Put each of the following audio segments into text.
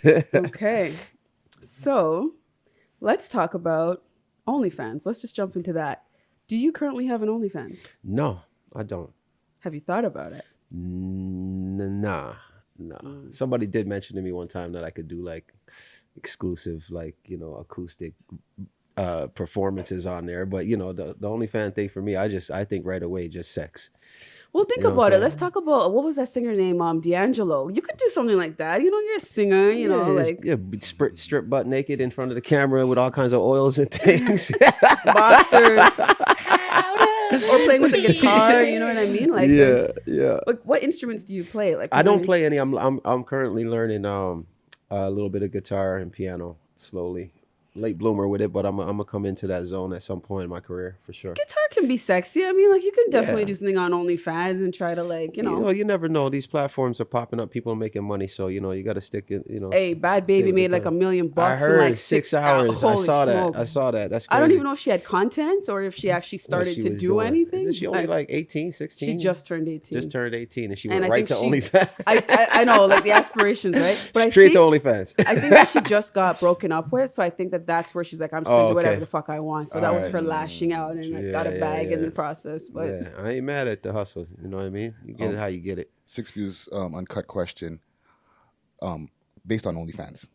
Okay. So let's talk about OnlyFans. Let's just jump into that. Do you currently have an OnlyFans? No, I don't. Have you thought about it? Nah, nah. Somebody did mention to me one time that I could do like exclusive, like acoustic performances on there. But the OnlyFans thing for me, I think right away just sex. Well, think You know what about I'm it. Let's saying? talk about what was that singer name? D'Angelo. You could do something like that. You're a singer. Yeah, Like yeah, strip butt naked in front of the camera with all kinds of oils and things. boxers, or playing with a guitar. You know what I mean? Like Yeah, there's yeah. like what instruments do you play? Like I 'cause I don't mean, play any. I'm currently learning a little bit of guitar and piano slowly. Late bloomer with it, but I'm gonna come into that zone at some point in my career for sure. guitar can be sexy. I mean, like you can definitely Yeah. do something on OnlyFans and try to You never know. These platforms are popping up. People are making money, so you got to stick it. Hey, Bad Stay Baby with the made like time. I $1 million in heard like 6 hours. I Holy saw that. I smokes! saw that. That's I don't crazy. even know if she had content or if she actually What started she to was do doing? Isn't anything. she only like 18, She 16? just turned 18. Just turned 18, and she And went I right think to she, OnlyFans. I know, like the aspirations, right? But Straight to OnlyFans. I think that she just got broken up with, so I think that that's where she's like, I'm just gonna Oh, do whatever okay. the fuck I want. So All that was right. her lashing out and like got a Yeah, bag in yeah, the process. But yeah. I ain't mad at the hustle. You know what I mean? You get it how you get it. Six Views uncut question based on OnlyFans.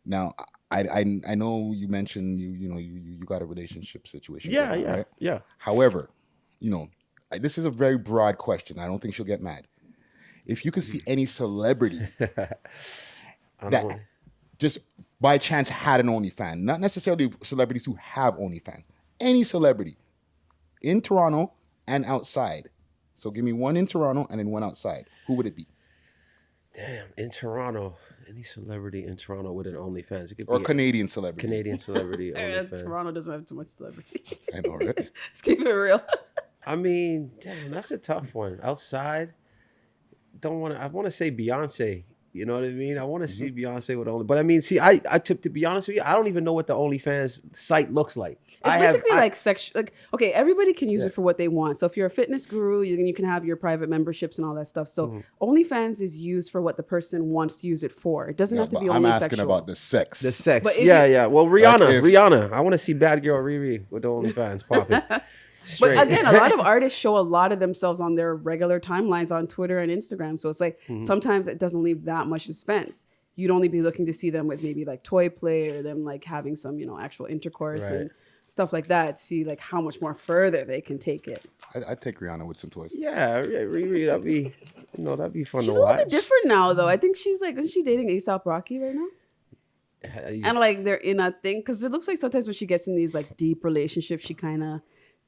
Now, I know you mentioned you got a relationship situation Yeah, going on, yeah, right? yeah. However, this is a very broad question. I don't think she'll get mad. If you could see any celebrity I don't that want. just by chance had an OnlyFans, not necessarily celebrities who have OnlyFans, any celebrity in Toronto and outside. So give me one in Toronto and then one outside. Who would it be? Damn, in Toronto, any celebrity in Toronto with an OnlyFans? It could Or be a Canadian celebrity? Canadian celebrity OnlyFans. Toronto doesn't have too much celebrity. I know, right? Let's keep it real. I mean, damn, that's a tough one. Outside, don't want to. I want to say Beyonce. You know what I mean? I want to see Beyonce with only. But I mean, see, I took to be honest with you, I don't even know what the OnlyFans site looks like. It's basically like sexual. Like, okay, everybody can use it for what they want. So if you're a fitness guru, you can have your private memberships and all that stuff. So OnlyFans is used for what the person wants to use it for. It doesn't have to But be I'm only asking sexual. about the sex. the sex. But if Yeah, you- yeah. Well, Rihanna, Like if- Rihanna. I want to see Bad Girl Riri with the OnlyFans popping. Straight. But again, a lot of artists show a lot of themselves on their regular timelines on Twitter and Instagram. So it's like sometimes it doesn't leave that much suspense. You'd only be looking to see them with maybe like toy play or them like having some, actual intercourse Right. and stuff like that. See like how much more further they can take it. I'd take Rihanna with some toys. Yeah, Riri, that'd be fun She's to a watch. little bit different now, though. I think she's like, isn't she dating A$AP Rocky right now? And like they're in a thing because it looks like sometimes when she gets in these like deep relationships, she kind of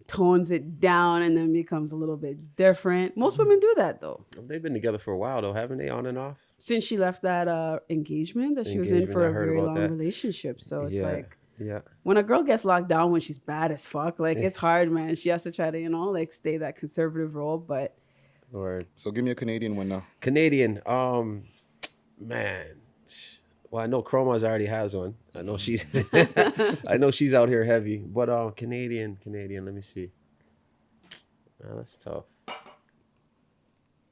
tones it down and then becomes a little bit different. Most women do that though. They've been together for a while though, haven't they? On and off. Since she left that engagement that she was in for I a heard very about long that. relationship. So it's Yeah, like yeah. when a girl gets locked down when she's bad as fuck, like it's hard, man. She has to try to, like stay that conservative role. But Or So give me a Canadian one now. Canadian. Man. Well, I know Chroma's already has one. I know she's I know she's out here heavy. But Canadian, let me see. That's tough.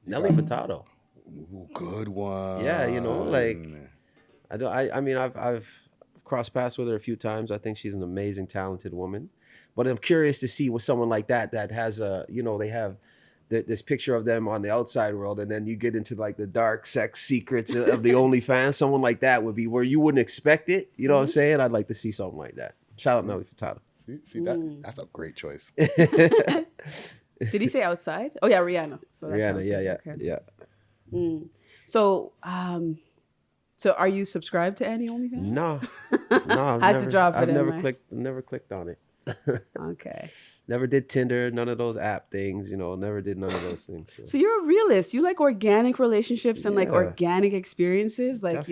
Nelly Furtado. Ooh, good one. Yeah, like I mean I've crossed paths with her a few times. I think she's an amazing, talented woman. But I'm curious to see with someone like that has they have this picture of them on the outside world, and then you get into like the dark sex secrets of the OnlyFans. Someone like that would be where you wouldn't expect it. You know what I'm saying? I'd like to see something like that. Shout out Nelly Furtado. See that's a great choice. did he say outside? Oh yeah, Rihanna. So that Rihanna, counts. yeah. Okay. So so are you subscribed to any OnlyFans? No, I've Had to drop it I've in, never right? clicked on it. Okay. Never did Tinder, none of those app things, never did none of those things. So. So you're a realist. You like organic relationships and like Yeah. organic experiences. Like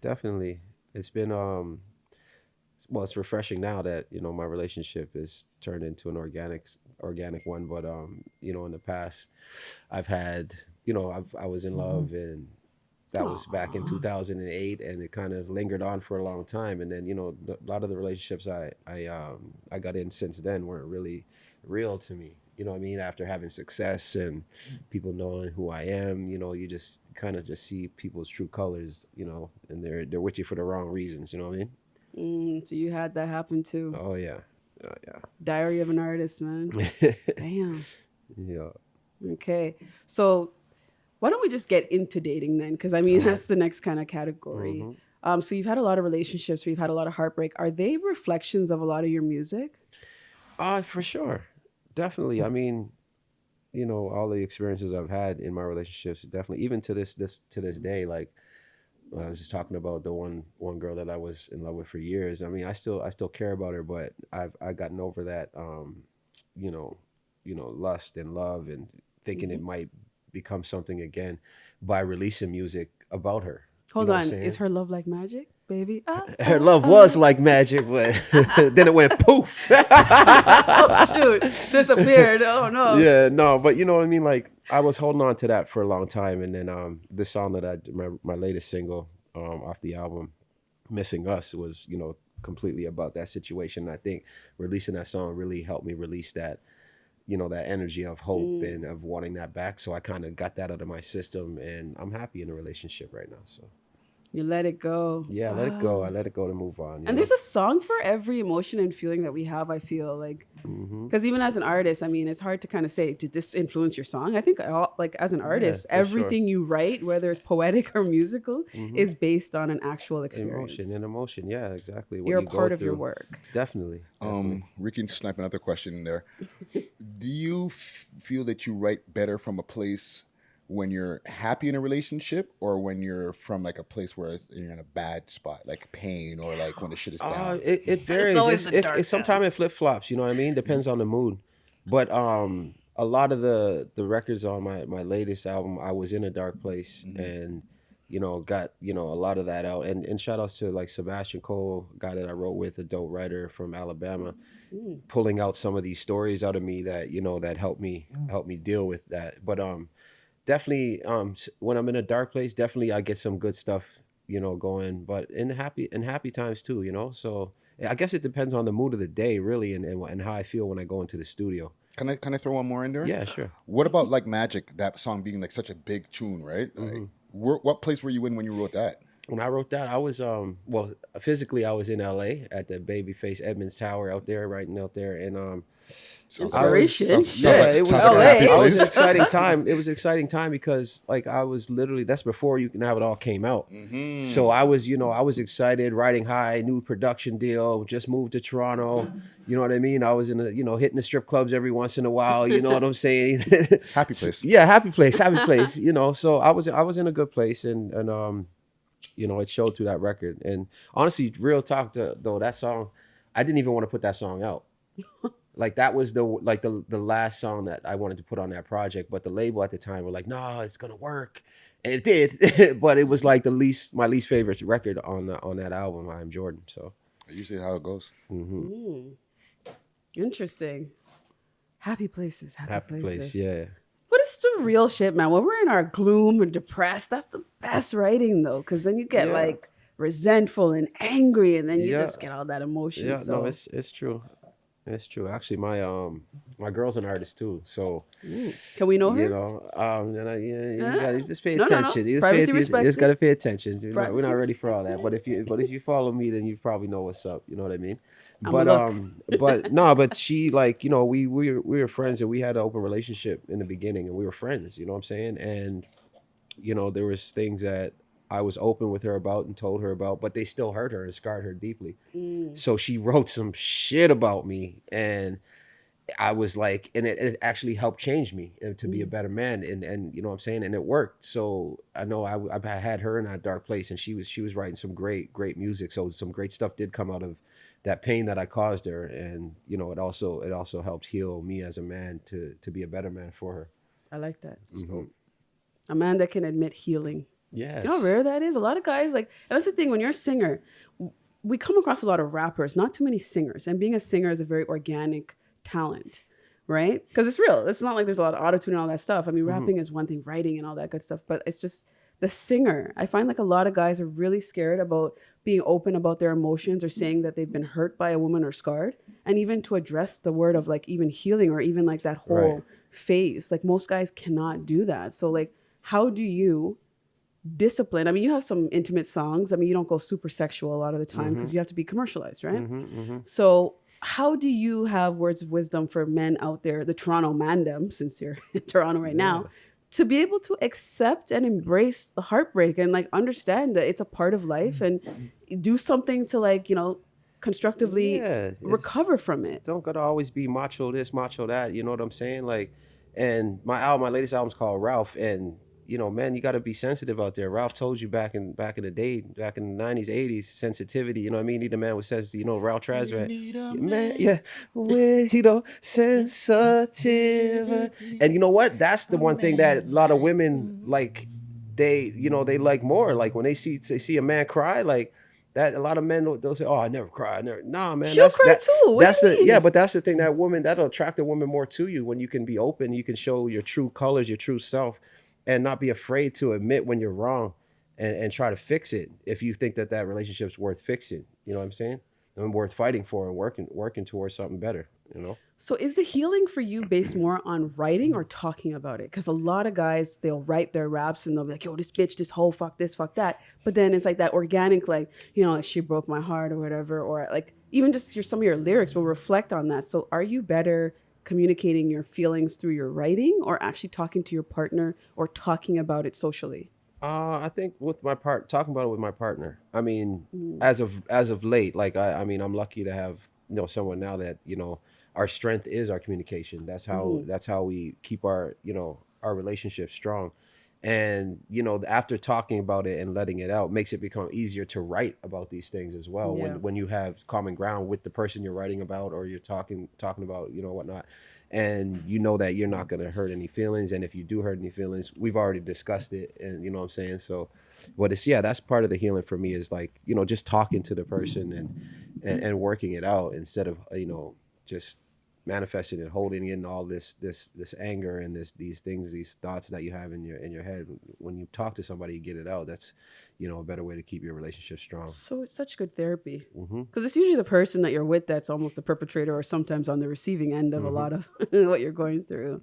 Definitely. It's been well, it's refreshing now that, my relationship is turned into an organic one. But in the past I've had, I was in love and that was back in 2008, and it kind of lingered on for a long time. And then, a lot of the relationships I got in since then weren't really real to me. You know what I mean? After having success and people knowing who I am, you know, you just kind of just see people's true colors, you know, and they're with you for the wrong reasons. You know what I mean? So you had that happen too. Oh yeah, yeah. Diary of an Artist, man. Damn. Yeah. Okay, so why don't we just get into dating then? Because I mean, that's the next kind of category. So you've had a lot of relationships where you've had a lot of heartbreak. Are they reflections of a lot of your music? For sure. Definitely. I mean, you know, all the experiences I've had in my relationships, definitely, even to this day, like I was just talking about the one girl that I was in love with for years. I mean, I still care about her, but I've gotten over that, you know, lust and love and thinking it might become something again by releasing music about her. Hold on, is her love like magic, baby? Her love was like magic, but then it went poof. Oh shoot, disappeared. Oh no. Yeah, no, but you know what I mean. Like I was holding on to that for a long time, and then the song that my latest single off the album, "Missing Us," was, you know, completely about that situation. I think releasing that song really helped me release that, you know, that energy of hope and of wanting that back. So I kind of got that out of my system, and I'm happy in a relationship right now. So you let it go. Yeah, let it go. I let it go to move on. And there's a song for every emotion and feeling that we have, I feel like. Because even as an artist, I mean, it's hard to kind of say, did this influence your song? I think like as an artist, everything you write, whether it's poetic or musical, is based on an actual experience. Emotion. Yeah, exactly. You're a part of your work. Definitely. We can snipe another question in there. Do you feel that you write better from a place when you're happy in a relationship, or when you're from like a place where you're in a bad spot, like pain, or like when the shit is down? It varies. Sometimes it flip flops. You know what I mean? Depends on the mood. But a lot of the records on my latest album, I was in a dark place, and you know, got, you know, a lot of that out. And shout outs to like Sebastian Cole, guy that I wrote with, a dope writer from Alabama, pulling out some of these stories out of me that, you know, that helped me deal with that. But definitely, when I'm in a dark place, definitely I get some good stuff, you know, going. But in happy times too, you know. So I guess it depends on the mood of the day, really, and how I feel when I go into the studio. Can I throw one more in there? Yeah, sure. What about like Magic? That song being like such a big tune, right? Like, what place were you in when you wrote that? When I wrote that, I was physically I was in LA at the Babyface Edmonds Tower out there, right out there, and inspiration. It was LA. It was an exciting time. It was an exciting time because like I was literally, that's before You Can Have It All came out. So I was excited, riding high, new production deal, just moved to Toronto. You know what I mean? I was hitting the strip clubs every once in a while. You know what I'm saying? Happy place. Yeah, happy place. You know, so I was in a good place, and you know, it showed through that record. And honestly, real talk though, that song, I didn't even want to put that song out. Like that was the last song that I wanted to put on that project. But the label at the time were like, no, it's gonna work. And it did. But it was like my least favorite record on that album, I Am Jordan. So usually how it goes. Interesting. Happy places. Happy place, yeah. But it's the real shit, man. When we're in our gloom and depressed, that's the best writing, though, because then you get like resentful and angry, and then you just get all that emotion. Yeah, so. no, it's true. It's true. Actually, my girl's an artist too. So can we know her? You know, you gotta just pay attention. No. Privacy respected. You just gotta pay attention. We're not ready for all that. But if you follow me, then you probably know what's up. You know what I mean? But she, like, you know, we were friends, and we had an open relationship in the beginning, and we were friends. You know what I'm saying? And you know, there was things that I was open with her about and told her about, but they still hurt her and scarred her deeply. So she wrote some shit about me, and I was like, and it actually helped change me to be a better man, and you know what I'm saying, and it worked. So I know I had her in that dark place, and she was writing some great music. So some great stuff did come out of that pain that I caused her, and you know, it also helped heal me as a man to be a better man for her. I like that. A man that can admit healing. Yes. Do you know how rare that is? A lot of guys, like, and that's the thing, when you're a singer, we come across a lot of rappers, not too many singers. And being a singer is a very organic talent, right? Because it's real. It's not like there's a lot of autotune and all that stuff. I mean, rapping is one thing, writing and all that good stuff. But it's just the singer. I find like a lot of guys are really scared about being open about their emotions or saying that they've been hurt by a woman or scarred. And even to address the word of like even healing or even like that whole phase. Like most guys cannot do that. So like, how do you discipline? I mean, you have some intimate songs. I mean, you don't go super sexual a lot of the time because you have to be commercialized, right? So how do you have words of wisdom for men out there, the Toronto mandem, since you're in Toronto right now, to be able to accept and embrace the heartbreak and like understand that it's a part of life and do something to like, you know, constructively recover from it? Don't gotta always be macho this, macho that. You know what I'm saying? Like, and my latest album's called Ralph, and you know, man, you got to be sensitive out there. Ralph told you back in the day, back in the 90s, 80s, sensitivity. You know what I mean? You need a man with sensitivity. You know, Ralph Traz, right? Man, with, you know, sensitive. And you know what? That's the one thing that a lot of women like. They, you know, they like more. Like when they see a man cry, like that. A lot of men they'll say, "Oh, I never cry. I never." Nah, man, she'll cry too. That's but that's the thing. That woman, that'll attract a woman more to you when you can be open. You can show your true colors, your true self. And not be afraid to admit when you're wrong and try to fix it if you think that relationship's worth fixing. You know what I'm saying? And worth fighting for and working towards something better, you know? So is the healing for you based more on writing or talking about it? Because a lot of guys, they'll write their raps and they'll be like, yo, this bitch, this hoe, fuck this, fuck that. But then it's like that organic, like, you know, like she broke my heart or whatever. Or like even just some of your lyrics will reflect on that. So are you better communicating your feelings through your writing or actually talking to your partner or talking about it socially? I think with talking about it with my partner. I mean, as of late, like I mean, I'm lucky to have, you know, someone now that, you know, our strength is our communication. That's how we keep our, you know, our relationship strong. And, you know, after talking about it and letting it out makes it become easier to write about these things as well. When you have common ground with the person you're writing about or you're talking about, you know, whatnot. And you know that you're not going to hurt any feelings. And if you do hurt any feelings, we've already discussed it. And you know what I'm saying? So what it's, that's part of the healing for me is like, you know, just talking to the person and working it out instead of, you know, just manifesting and holding in all this anger and these thoughts that you have in your head. When you talk to somebody, you get it out. That's, you know, a better way to keep your relationship strong. So it's such good therapy because it's usually the person that you're with that's almost the perpetrator or sometimes on the receiving end of a lot of what you're going through.